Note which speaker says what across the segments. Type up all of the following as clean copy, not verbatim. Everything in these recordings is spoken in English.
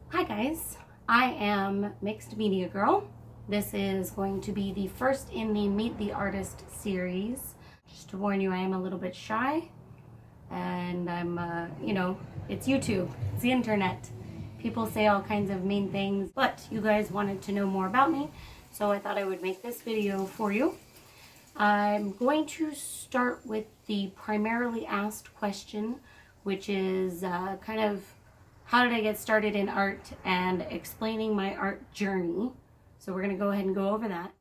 Speaker 1: Hi guys, I am Mixed Media Girl. This is going to be the first in the Meet the Artist series. Just to warn you, I am a little bit shy and I'm, it's YouTube, it's the internet. People say all kinds of mean things, but you guys wanted to know more about me, so I thought I would make this video for you. I'm going to start with the primarily asked question, which is kind of how did I get started in art and explaining my art journey. So we're going to go ahead and go over that.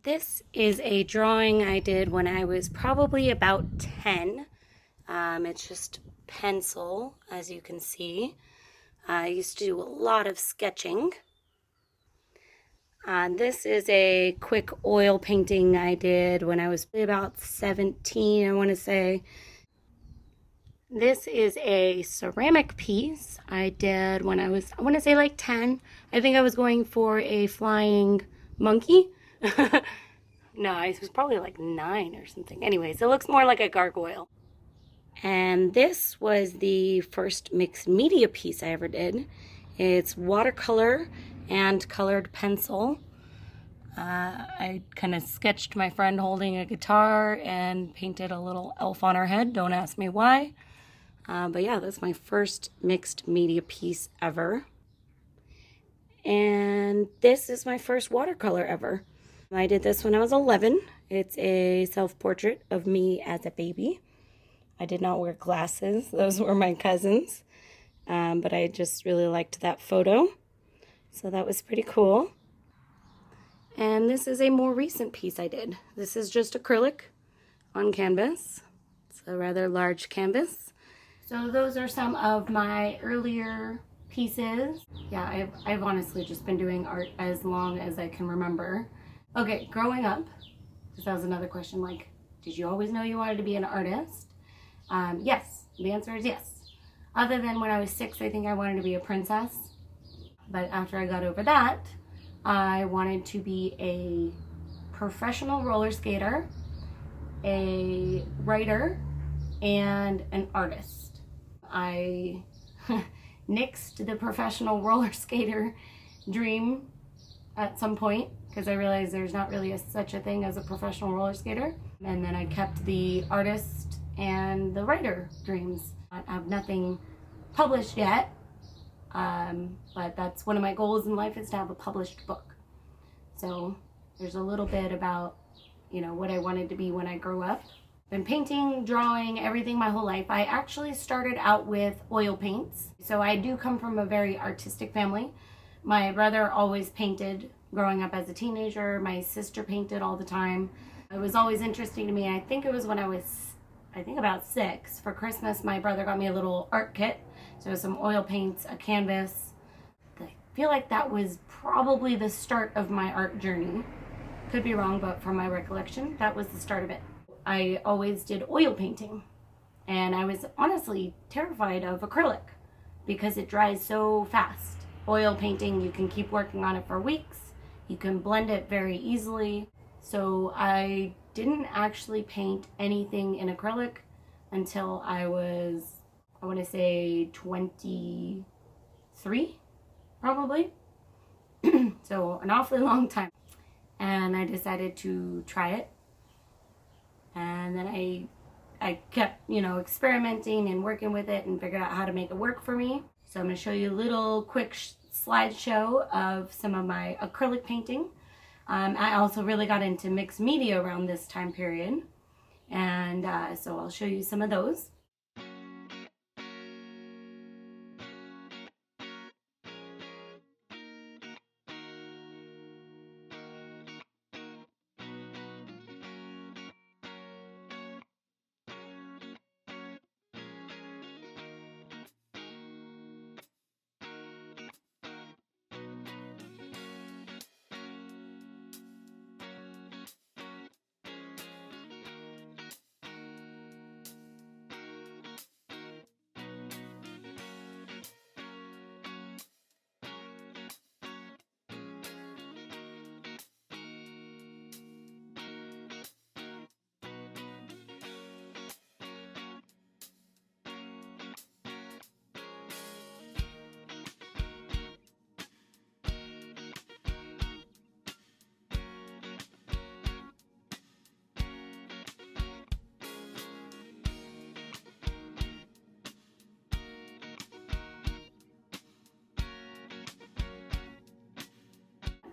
Speaker 1: This is a drawing I did when I was probably about 10. It's just pencil, as you can see. I used to do a lot of sketching. This is a quick oil painting I did when I was about 17, I want to say. This is a ceramic piece I did when I was, I want to say like 10. I think I was going for a flying monkey. No, I was probably like 9 or something. Anyways, it looks more like a gargoyle. And this was the first mixed media piece I ever did. It's watercolor and colored pencil. I kind of sketched my friend holding a guitar and painted a little elf on her head. Don't ask me why. But yeah, that's my first mixed media piece ever. And this is my first watercolor ever. I did this when I was 11. It's a self-portrait of me as a baby. I did not wear glasses. Those were my cousins. But I just really liked that photo. So that was pretty cool. And this is a more recent piece I did. This is just acrylic on canvas. It's a rather large canvas. So those are some of my earlier pieces. Yeah, I've honestly just been doing art as long as I can remember. Okay, growing up, because that was another question, like, did you always know you wanted to be an artist? Yes, the answer is yes. Other than when I was 6, I think I wanted to be a princess. But after I got over that, I wanted to be a professional roller skater, a writer, and an artist. I nixed the professional roller skater dream at some point because I realized there's not really such a thing as a professional roller skater. And then I kept the artist and the writer dreams. I have nothing published yet, but that's one of my goals in life, is to have a published book. So there's a little bit about, what I wanted to be when I grew up. Been painting, drawing, everything my whole life. I actually started out with oil paints. So I do come from a very artistic family. My brother always painted growing up as a teenager. My sister painted all the time. It was always interesting to me. I think it was when I was, about 6. For Christmas, my brother got me a little art kit. So some oil paints, a canvas. I feel like that was probably the start of my art journey. Could be wrong, but from my recollection, that was the start of it. I always did oil painting, and I was honestly terrified of acrylic because it dries so fast. Oil painting, you can keep working on it for weeks. You can blend it very easily. So I didn't actually paint anything in acrylic until I was, I want to say 23, probably. So an awfully long time. And I decided to try it. And then I kept, experimenting and working with it and figured out how to make it work for me. So I'm going to show you a little quick slideshow of some of my acrylic painting. I also really got into mixed media around this time period. And so I'll show you some of those.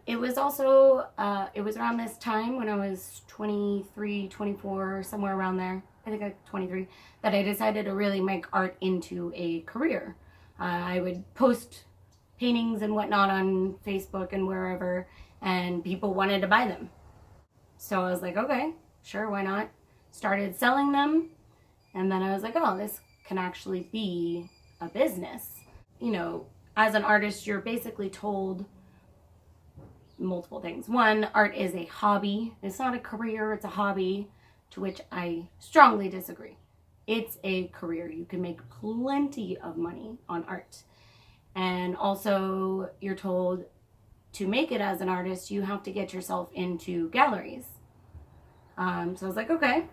Speaker 1: it was also, it was around this time when I was 23, 24, somewhere around there. I think I was 23, that I decided to really make art into a career. I would post paintings and whatnot on Facebook and wherever, and people wanted to buy them. So I was like, okay, sure, why not? Started selling them, and then I was like, oh, this can actually be a business. You know, as an artist, you're basically told multiple things. One, art is a hobby. It's not a career, it's a hobby, to which I strongly disagree. It's a career. You can make plenty of money on art. And also, you're told to make it as an artist, you have to get yourself into galleries. So I was like, okay,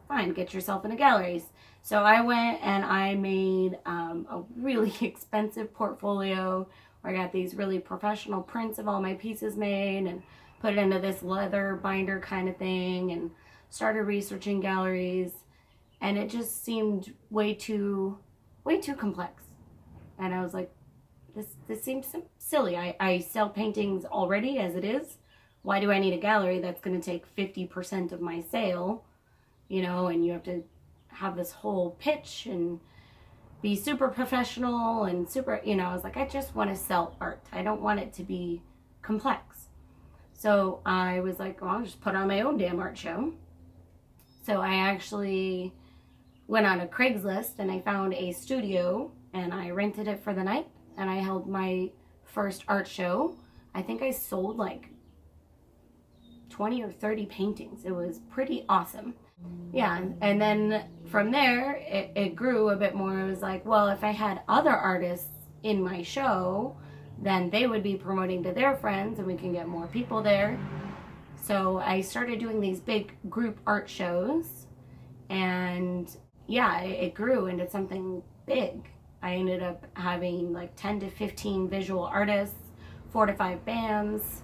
Speaker 1: fine, get yourself into galleries. So I went and I made a really expensive portfolio where I got these really professional prints of all my pieces made and put it into this leather binder kind of thing and started researching galleries. And it just seemed way too complex. And I was like, this seems silly. I sell paintings already as it is. Why do I need a gallery that's going to take 50% of my sale? You know, and you have to have this whole pitch and be super professional and super, you know, I was like, I just want to sell art. I don't want it to be complex. So I was like, well, I'll just put on my own damn art show. So I actually went on a Craigslist and I found a studio and I rented it for the night and I held my first art show. I think I sold like 20 or 30 paintings. It was pretty awesome. Yeah, and then from there, it grew a bit more. It was like, well, if I had other artists in my show, then they would be promoting to their friends and we can get more people there. So I started doing these big group art shows, and yeah, it grew into something big. I ended up having like 10 to 15 visual artists, 4 to 5 bands,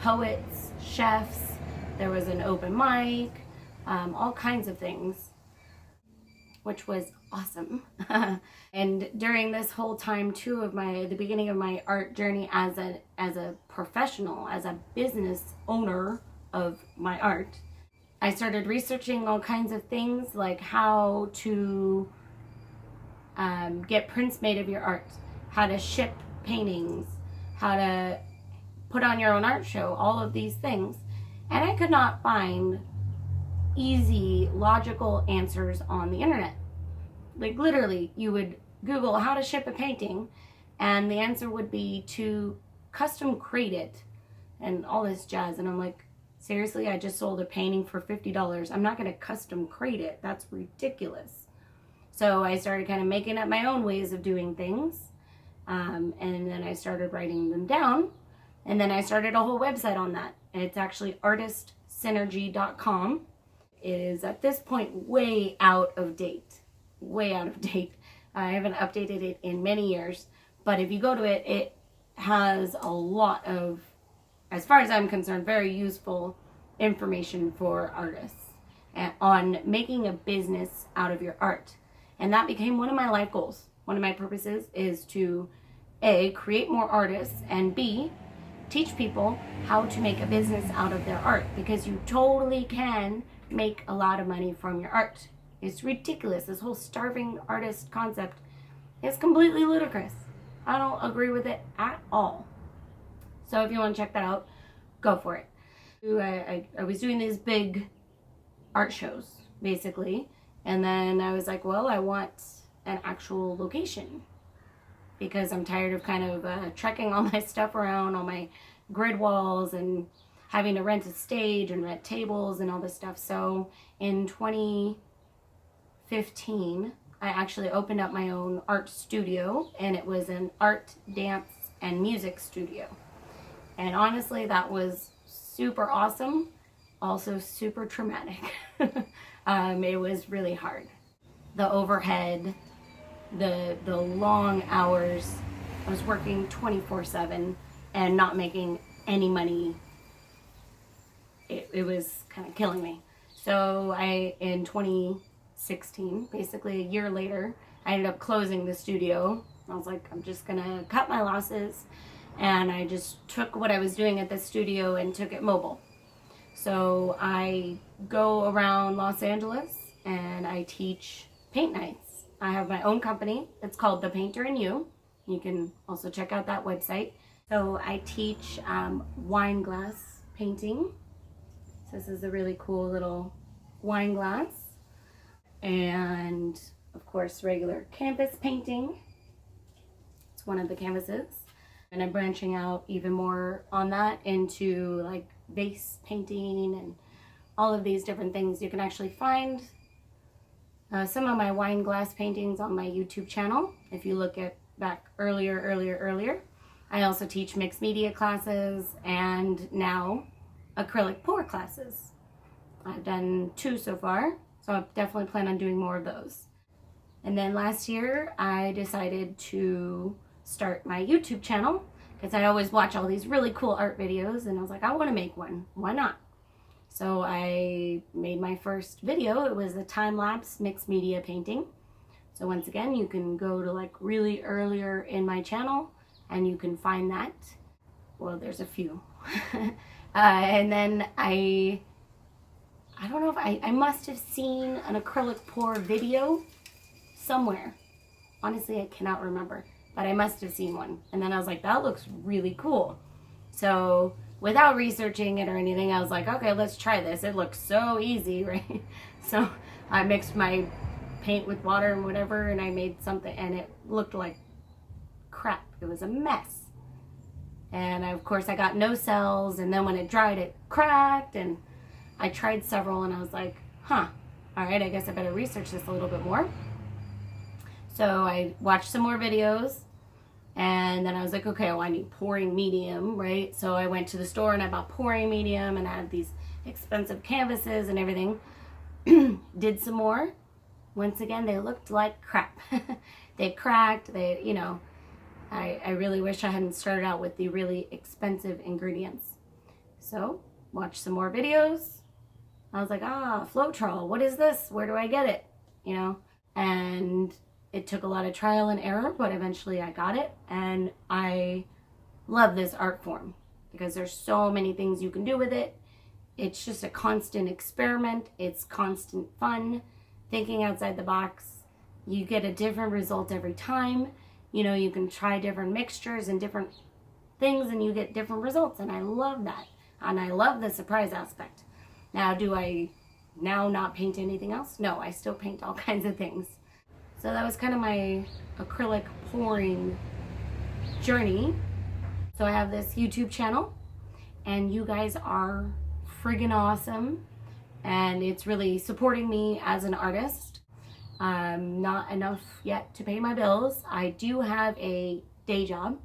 Speaker 1: poets, chefs. There was an open mic. All kinds of things, which was awesome. And during this whole time too of the beginning of my art journey as a professional, as a business owner of my art, I started researching all kinds of things like how to get prints made of your art, how to ship paintings, how to put on your own art show, all of these things. And I could not find easy, logical answers on the internet. Like literally, you would Google how to ship a painting and the answer would be to custom crate it and all this jazz. And I'm like, seriously, I just sold a painting for $50. I'm not going to custom crate it. That's ridiculous. So I started kind of making up my own ways of doing things. And then I started writing them down. And then I started a whole website on that. And it's actually artistsynergy.com. It is at this point way out of date. Way out of date. I haven't updated it in many years. But if you go to it, it has a lot of, as far as I'm concerned, very useful information for artists on making a business out of your art. And that became one of my life goals. One of my purposes is to A, create more artists, and B, teach people how to make a business out of their art, because you totally can make a lot of money from your art. It's ridiculous. This whole starving artist concept is completely ludicrous. I don't agree with it at all. So if you want to check that out, go for it. I was doing these big art shows, basically, and then I was like, well, I want an actual location, because I'm tired of kind of trekking all my stuff around, all my grid walls, and having to rent a stage and rent tables and all this stuff. So in 2015, I actually opened up my own art studio, and it was an art, dance, and music studio. And honestly, that was super awesome, also super traumatic. It was really hard. The overhead, the long hours. I was working 24/7 and not making any money. It was kind of killing me. So in 2016, basically a year later, I ended up closing the studio. I was like, I'm just gonna cut my losses and I just took what I was doing at the studio and took it mobile. So I go around Los Angeles and I teach paint nights. I have my own company. It's called The Painter and You. You can also check out that website. So I teach wine glass painting. So this is a really cool little wine glass. And of course, regular canvas painting. It's one of the canvases. And I'm branching out even more on that into like vase painting and all of these different things. You can actually find some of my wine glass paintings on my YouTube channel. If you look at back earlier. I also teach mixed media classes and now acrylic pour classes. I've done 2 so far, so I definitely plan on doing more of those. And then last year I decided to start my YouTube channel because I always watch all these really cool art videos and I was like, I want to make one. Why not? So I made my first video. It was a time-lapse mixed media painting. So once again, you can go to like really earlier in my channel and you can find that. Well, there's a few. And then I don't know if I must have seen an acrylic pour video somewhere. Honestly, I cannot remember, but I must have seen one. And then I was like, that looks really cool. So without researching it or anything, I was like, okay, let's try this. It looks so easy, right? So I mixed my paint with water and whatever, and I made something, and it looked like crap. It was a mess. And of course I got no cells, and then when it dried, it cracked, and I tried several, and I was like, all right, I guess I better research this a little bit more. So I watched some more videos, and then I was like, okay, well, I need pouring medium, right? So I went to the store and I bought pouring medium, and I had these expensive canvases and everything. Did some more. Once again, they looked like crap. They cracked, I really wish I hadn't started out with the really expensive ingredients. So, watched some more videos. I was like, Floetrol, what is this? Where do I get it? And it took a lot of trial and error, but eventually I got it. And I love this art form because there's so many things you can do with it. It's just a constant experiment. It's constant fun. Thinking outside the box. You get a different result every time. You can try different mixtures and different things and you get different results. And I love that. And I love the surprise aspect. Now, do I now not paint anything else? No, I still paint all kinds of things. So that was kind of my acrylic pouring journey. So I have this YouTube channel and you guys are friggin' awesome. And it's really supporting me as an artist. Not enough yet to pay my bills. I do have a day job.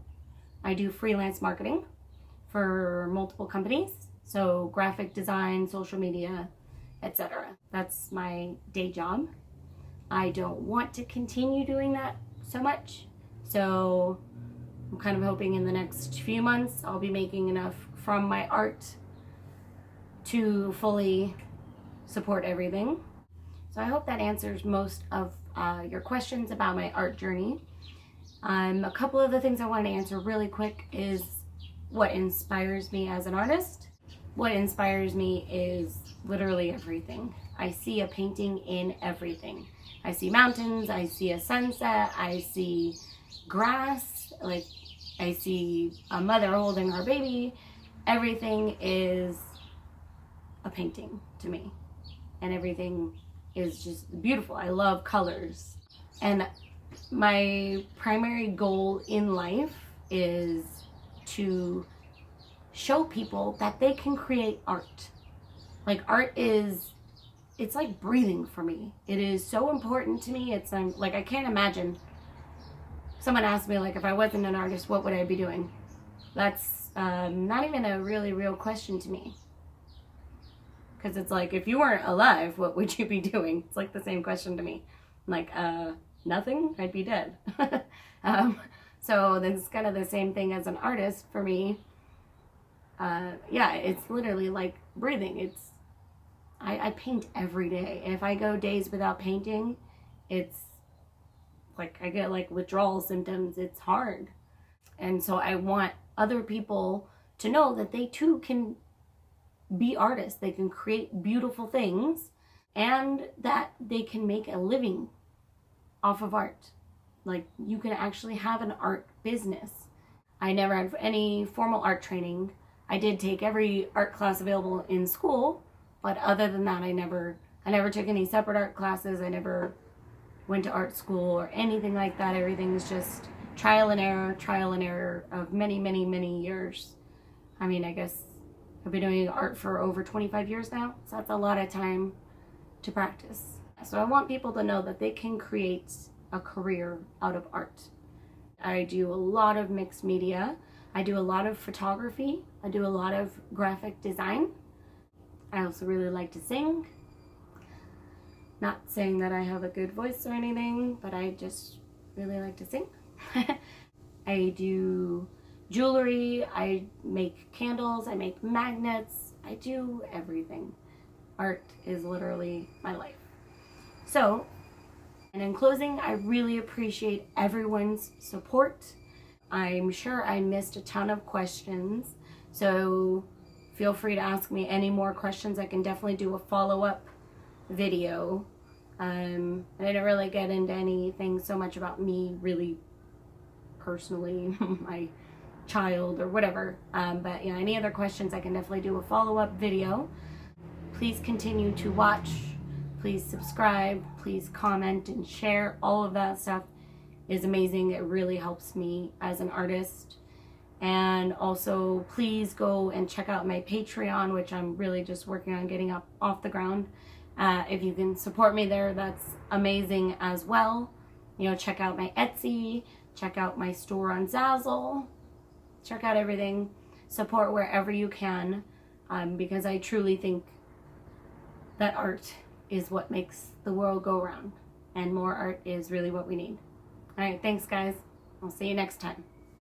Speaker 1: I do freelance marketing for multiple companies. So graphic design, social media, etc. That's my day job. I don't want to continue doing that so much. So I'm kind of hoping in the next few months I'll be making enough from my art to fully support everything. So I hope that answers most of your questions about my art journey. A couple of the things I want to answer really quick is what inspires me as an artist. What inspires me is literally everything. I see a painting in everything. I see mountains, I see a sunset, I see grass, like I see a mother holding her baby. Everything is a painting to me. And everything is just beautiful. I love colors. And my primary goal in life is to show people that they can create art. Like art is, it's like breathing for me. It is so important to me. It's like, I can't imagine. Someone asked me like, if I wasn't an artist, what would I be doing? That's not even a really real question to me. Because it's like, if you weren't alive, what would you be doing? It's like the same question to me. I'm like, nothing? I'd be dead. So then it's kind of the same thing as an artist for me. Yeah, it's literally like breathing. I paint every day. If I go days without painting, it's like I get like withdrawal symptoms. It's hard. And so I want other people to know that they too can be artists. They can create beautiful things, and that they can make a living off of art. Like, you can actually have an art business. I never had any formal art training. I did take every art class available in school, but other than that, I never took any separate art classes. I never went to art school or anything like that. Everything's just trial and error of many, many, many years. I mean, I guess I've been doing art for over 25 years now, so that's a lot of time to practice. So I want people to know that they can create a career out of art. I do a lot of mixed media. I do a lot of photography. I do a lot of graphic design. I also really like to sing. Not saying that I have a good voice or anything, but I just really like to sing. I do jewelry. I make candles. I make magnets. I do everything. Art is literally my life. So, and in closing, I really appreciate everyone's support. I'm sure I missed a ton of questions, so feel free to ask me any more questions. I can definitely do a follow-up video. I didn't really get into anything so much about me really personally, my child or whatever, but yeah, any other questions, I can definitely do a follow-up video. Please continue to watch. Please subscribe, please comment and share. All of that stuff is amazing. It really helps me as an artist. And also, please go and check out my Patreon, which I'm really just working on getting up off the ground. If you can support me there, that's amazing as well. You know, check out my Etsy, check out my store on Zazzle, check out everything. Support wherever you can, because I truly think that art is what makes the world go round, and more art is really what we need. All right, thanks guys. I'll see you next time.